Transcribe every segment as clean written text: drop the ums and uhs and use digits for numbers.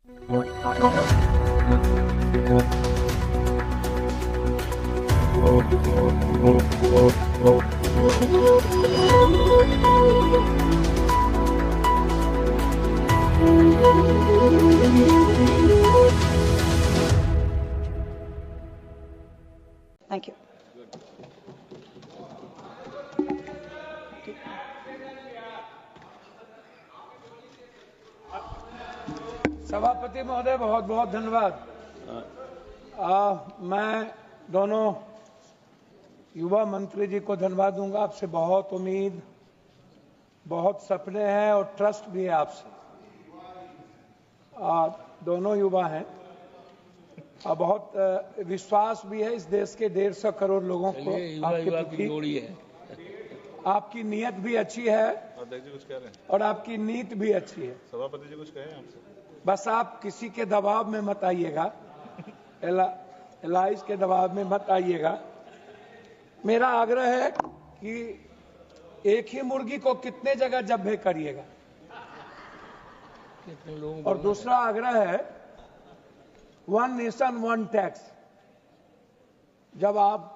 Thank you. सभापति महोदय, बहुत बहुत धन्यवाद। मैं दोनों युवा मंत्री जी को धन्यवाद दूंगा। आपसे बहुत उम्मीद, बहुत सपने हैं और ट्रस्ट भी है आपसे। दोनों युवा हैं और बहुत विश्वास भी है इस देश के 150 करोड़ लोगों को आपके प्रति। आपकी नीयत भी अच्छी है और आपकी नीति भी अच्छी है। सभापति जी कुछ कहें आपसे? बस आप किसी के दबाव में मत आइएगा, एलाइज के दबाव में मत आइएगा। मेरा आग्रह है कि एक ही मुर्गी को कितने जगह जब्बे करिएगा। और दूसरा आग्रह है वन नेशन वन टैक्स। जब आप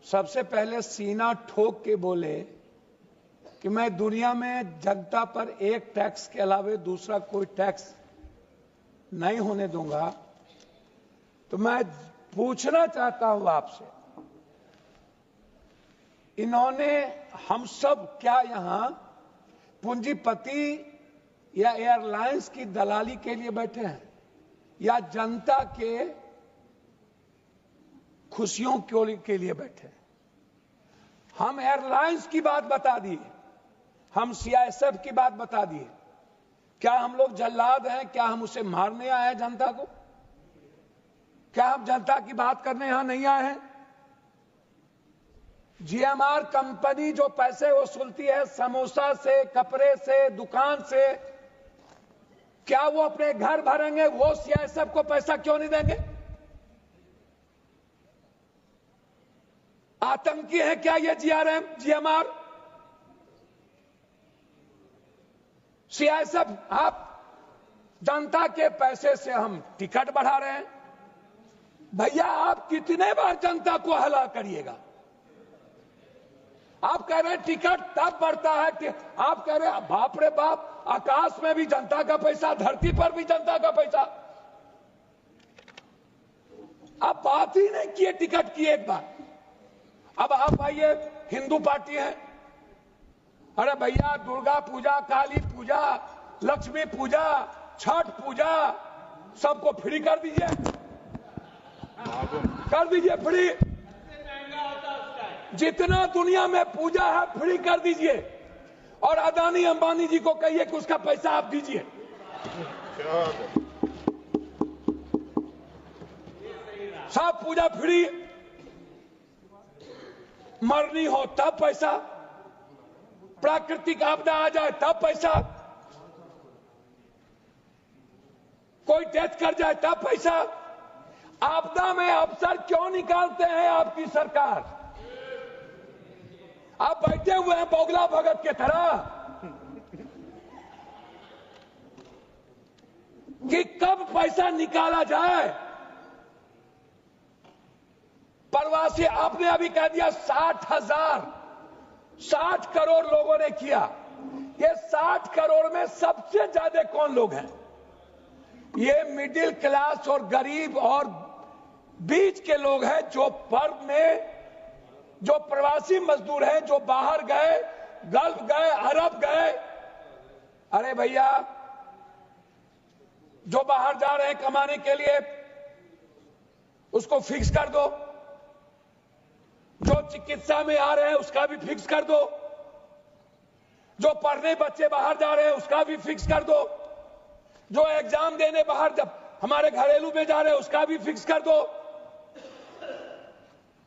सबसे पहले सीना ठोक के बोले कि मैं दुनिया में जनता पर एक टैक्स के अलावे दूसरा कोई टैक्स नहीं होने दूंगा, तो मैं पूछना चाहता हूं आपसे, इन्होंने हम सब क्या यहां पूंजीपति या एयरलाइंस की दलाली के लिए बैठे हैं या जनता के खुशियों के लिए बैठे हैं? हम एयरलाइंस की बात बता दिए, हम सीआईएसएफ की बात बता दिए। क्या हम लोग जल्लाद हैं? क्या हम उसे मारने आए हैं जनता को? क्या हम जनता की बात करने यहां नहीं आए हैं? जीएमआर कंपनी जो पैसे वसूलती है समोसा से, कपड़े से, दुकान से, क्या वो अपने घर भरेंगे? वो सीआईएसएफ को पैसा क्यों नहीं देंगे? आतंकी है क्या ये जीएमआर? सीआईएसएफ, आप जनता के पैसे से हम टिकट बढ़ा रहे हैं। भैया आप कितने बार जनता को हला करिएगा? आप कह रहे हैं टिकट तब बढ़ता है, आप कह रहे हैं बाप रे बाप, आकाश में भी जनता का पैसा, धरती पर भी जनता का पैसा। आप बात ही नहीं किए टिकट की एक बार। अब आप आइए, हिंदू पार्टी है, अरे भैया दुर्गा पूजा, काली पूजा, लक्ष्मी पूजा, छठ पूजा सबको फ्री कर दीजिए, फ्री। जितना दुनिया में पूजा है फ्री कर दीजिए और अदानी अंबानी जी को कहिए कि उसका पैसा आप दीजिए। सब पूजा फ्री, मरनी हो तब पैसा, प्राकृतिक आपदा आ जाए तब पैसा, कोई डेथ कर जाए तब पैसा। आपदा में अफसर क्यों निकालते हैं आपकी सरकार? आप बैठे हुए हैं बोगला भगत के तरह कि कब पैसा निकाला जाए। प्रवासी आपने अभी कह दिया 60 करोड़ लोगों ने किया। ये 60 करोड़ में सबसे ज्यादा कौन लोग हैं? ये मिडिल क्लास और गरीब और बीच के लोग हैं, जो पर्व में जो प्रवासी मजदूर हैं, जो बाहर गए, गल्फ गए, अरब गए। अरे भैया, जो बाहर जा रहे हैं कमाने के लिए उसको फिक्स कर दो, जो चिकित्सा में आ रहे हैं उसका भी फिक्स कर दो, जो पढ़ने बच्चे बाहर जा रहे हैं उसका भी फिक्स कर दो, जो एग्जाम देने बाहर जब हमारे घरेलू में जा रहे हैं उसका भी फिक्स कर दो।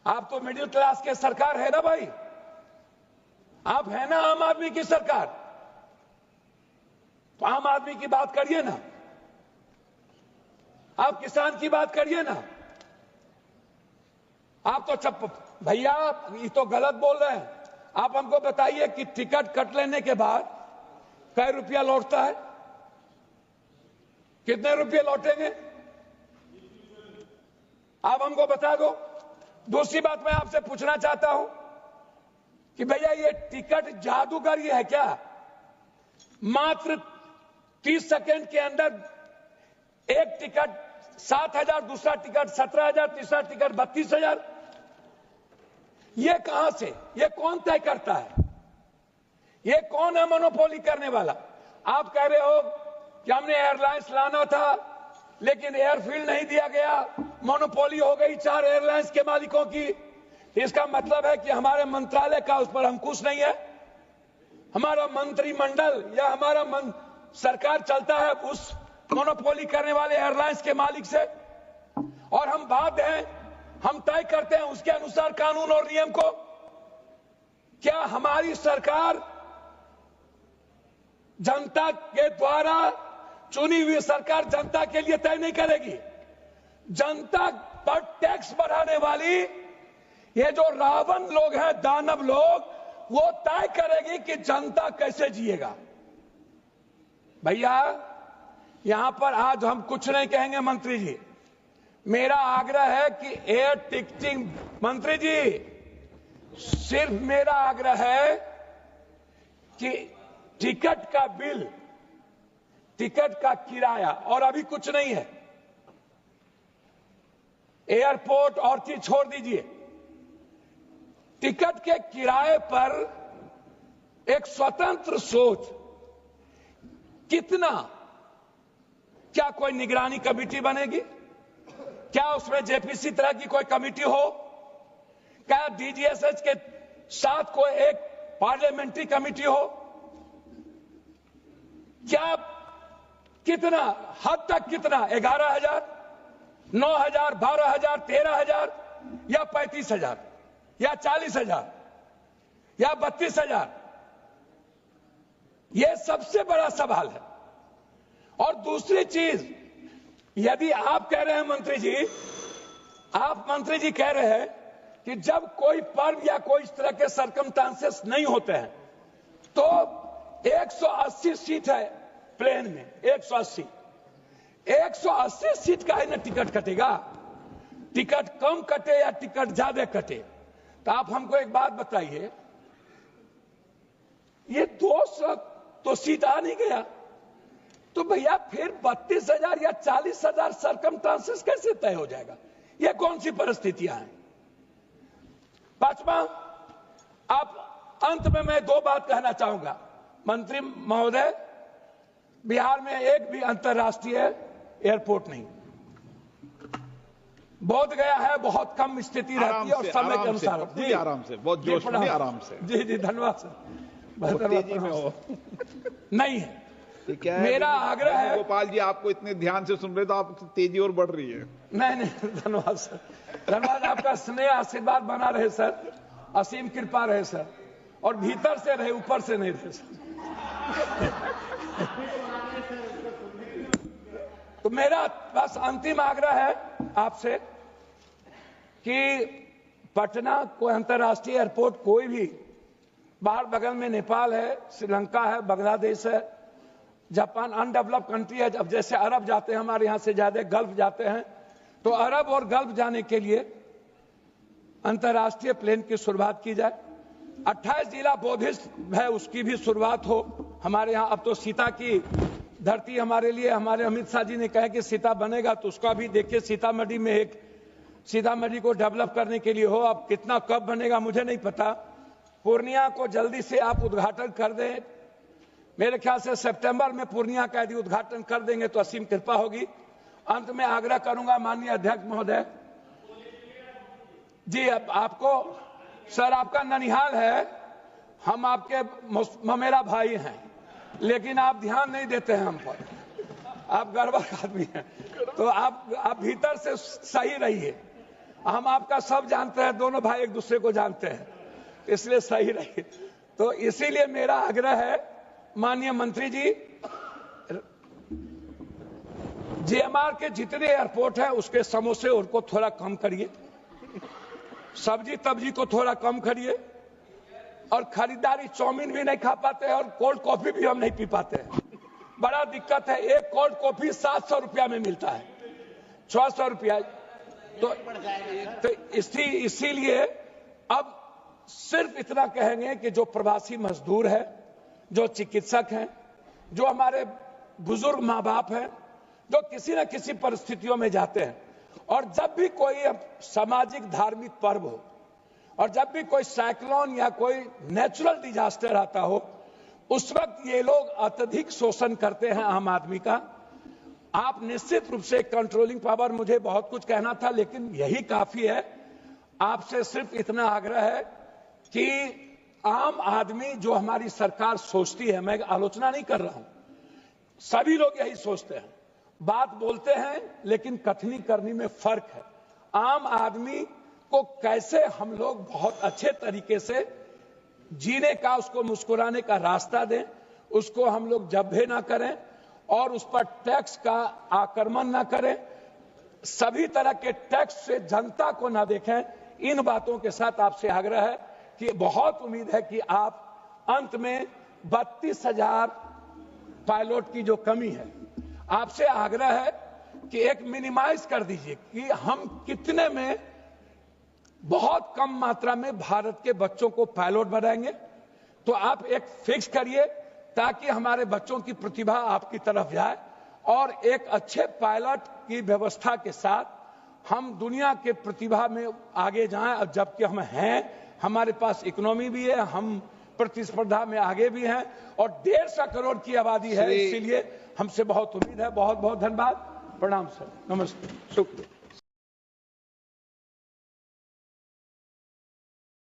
आप तो मिडिल क्लास के सरकार है ना भाई, आप है ना आम आदमी की सरकार, तो आम आदमी की बात करिए ना, आप किसान की बात करिए ना। आप तो भैया ये तो गलत बोल रहे हैं। आप हमको बताइए कि टिकट कट लेने के बाद कै रुपया लौटता है? कितने रुपए लौटेंगे आप हमको बता दो। दूसरी बात मैं आपसे पूछना चाहता हूं कि भैया ये टिकट जादूगरी है क्या? मात्र 30 सेकंड के अंदर एक टिकट 7,000, दूसरा टिकट 17,000, तीसरा टिकट 32,000। ये कहां से, ये कौन तय करता है? ये कौन है मोनोपोली करने वाला? आप कह रहे हो कि हमने एयरलाइंस लाना था लेकिन एयरफील्ड नहीं दिया गया, मोनोपोली हो गई 4 एयरलाइंस के मालिकों की। इसका मतलब है कि हमारे मंत्रालय का उस पर अंकुश नहीं है, हमारा मंत्रिमंडल या हमारा सरकार चलता है उस मोनोपोली करने वाले एयरलाइंस के मालिक से, और हम बाध्य हैं, हम तय करते हैं उसके अनुसार कानून और नियम को। क्या हमारी सरकार जनता के द्वारा चुनी हुई सरकार जनता के लिए तय नहीं करेगी? जनता पर टैक्स बढ़ाने वाली ये जो रावण लोग हैं, दानव लोग, वो तय करेगी कि जनता कैसे जिएगा। भैया यहां पर आज हम कुछ नहीं कहेंगे मंत्री जी, मेरा आग्रह है कि एयर टिकटिंग, मंत्री जी सिर्फ मेरा आग्रह है कि टिकट का बिल, टिकट का किराया, और अभी कुछ नहीं है, एयरपोर्ट और चीज छोड़ दीजिए, टिकट के किराए पर एक स्वतंत्र सोच, कितना, क्या कोई निगरानी कमेटी बनेगी? क्या उसमें जेपीसी तरह की कोई कमेटी हो? क्या डीजीएसएच के साथ कोई एक पार्लियामेंट्री कमेटी हो? क्या, कितना, हद तक कितना, 11,000, 9,000, 12,000, 13,000 या 35,000 या 40,000 या 32,000? यह सबसे बड़ा सवाल है। और दूसरी चीज, यदि आप कह रहे हैं मंत्री जी, आप मंत्री जी कह रहे हैं कि जब कोई पर्व या कोई इस तरह के सर्कमस्टांसेस नहीं होते हैं तो 180 सीट है प्लेन में, 180 सीट का है ना टिकट कटेगा? टिकट कम कटे या टिकट ज्यादा कटे? तो आप हमको एक बात बताइए, ये 200 तो सीट आ नहीं गया, तो भैया फिर 32,000 या 40,000 सर्कमस्टांसेस कैसे तय हो जाएगा? ये कौन सी परिस्थितियां हैं? पांचवा, आप अंत में मैं 2 बात कहना चाहूंगा मंत्री महोदय, बिहार में एक भी अंतर्राष्ट्रीय एयरपोर्ट नहीं, बोध गया है बहुत कम स्थिति रहती है और समय के अनुसार। जी आराम से, बहुत जोश में, आराम से। जी जी धन्यवाद सर। तेजी में हो नहीं है, क्या है? मेरा आग्रह है। गोपाल जी आपको इतने ध्यान से सुन रहे तो आप तेजी और बढ़ रही है। नहीं धन्यवाद सर, धन्यवाद। आपका स्नेह आशीर्वाद बना रहे सर, असीम कृपा रहे सर, और भीतर से रहे, ऊपर से नहीं रहे सर। तो मेरा बस अंतिम आग्रह है आपसे कि पटना कोई अंतर्राष्ट्रीय एयरपोर्ट कोई भी, बाहर बगल में नेपाल है, श्रीलंका है, बांग्लादेश है, जापान, अनडेवलप्ड कंट्री है। अब जैसे अरब जाते हैं, हमारे यहां से ज्यादा गल्फ जाते हैं, तो अरब और गल्फ जाने के लिए अंतर्राष्ट्रीय प्लेन की शुरुआत की जाए। 28 जिला बौद्धिस्ट है, उसकी भी शुरुआत हो हमारे यहाँ। अब तो सीता की धरती हमारे लिए, हमारे अमित शाह जी ने कहा कि सीता बनेगा, तो उसका भी देखिए सीतामढ़ी में एक, सीतामढ़ी को डेवलप करने के लिए हो। अब कितना कब बनेगा मुझे नहीं पता। पूर्णिया को जल्दी से आप उद्घाटन कर दें, मेरे ख्याल से सितंबर में पूर्णिया का यदि उद्घाटन कर देंगे तो असीम कृपा होगी। अंत में आग्रह करूंगा माननीय अध्यक्ष महोदय जी, अब आपको सर, आपका ननिहाल है, हम आपके ममेरा भाई हैं, लेकिन आप ध्यान नहीं देते हैं हम पर, आप गड़बड़ आदमी हैं, तो आप भीतर से सही रहिए। हम आपका सब जानते हैं, दोनों भाई एक दूसरे को जानते हैं, इसलिए सही रहिए। तो इसीलिए मेरा आग्रह है माननीय मंत्री जी, जीएमआर के जितने एयरपोर्ट है उसके समोसे उनको थोड़ा कम करिए, सब्जी तब्जी को थोड़ा कम करिए, और खरीदारी चाउमीन भी नहीं खा पाते हैं और कोल्ड कॉफी भी हम नहीं पी पाते हैं। बड़ा दिक्कत है। एक कोल्ड कॉफी 700 रुपया में मिलता है, 600 रुपया। तो इसीलिए अब सिर्फ इतना कहेंगे कि जो प्रवासी मजदूर है, जो चिकित्सक हैं, जो हमारे बुजुर्ग माँ बाप हैं, जो किसी न किसी परिस्थितियों में जाते हैं, और जब भी कोई सामाजिक धार्मिक पर्व हो और जब भी कोई साइक्लोन या कोई नेचुरल डिजास्टर आता हो, उस वक्त ये लोग अत्यधिक शोषण करते हैं आम आदमी का। आप निश्चित रूप से कंट्रोलिंग पावर, मुझे बहुत कुछ कहना था लेकिन यही काफी है। आपसे सिर्फ इतना आग्रह है कि आम आदमी जो हमारी सरकार सोचती है, मैं आलोचना नहीं कर रहा हूं, सभी लोग यही सोचते हैं, बात बोलते हैं लेकिन कथनी करनी में फर्क है। आम आदमी को कैसे हम लोग बहुत अच्छे तरीके से जीने का, उसको मुस्कुराने का रास्ता दें, उसको हम लोग जब्बे ना करें और उस पर टैक्स का आक्रमण ना करें, सभी तरह के टैक्स से जनता को ना देखें। इन बातों के साथ आपसे आग्रह है कि बहुत उम्मीद है कि आप अंत में 32,000 पायलट की जो कमी है, आपसे आग्रह है कि एक मिनिमाइज कर दीजिए कि हम कितने में, बहुत कम मात्रा में भारत के बच्चों को पायलट बनाएंगे। तो आप एक फिक्स करिए ताकि हमारे बच्चों की प्रतिभा आपकी तरफ जाए और एक अच्छे पायलट की व्यवस्था के साथ हम दुनिया के प्रतिभा में आगे जाएं। और जबकि हम हैं, हमारे पास इकोनॉमी भी है, हम प्रतिस्पर्धा में आगे भी हैं और 150 करोड़ की आबादी है, इसीलिए हमसे बहुत उम्मीद है। बहुत बहुत धन्यवाद। प्रणाम सर, नमस्ते, शुक्रिया।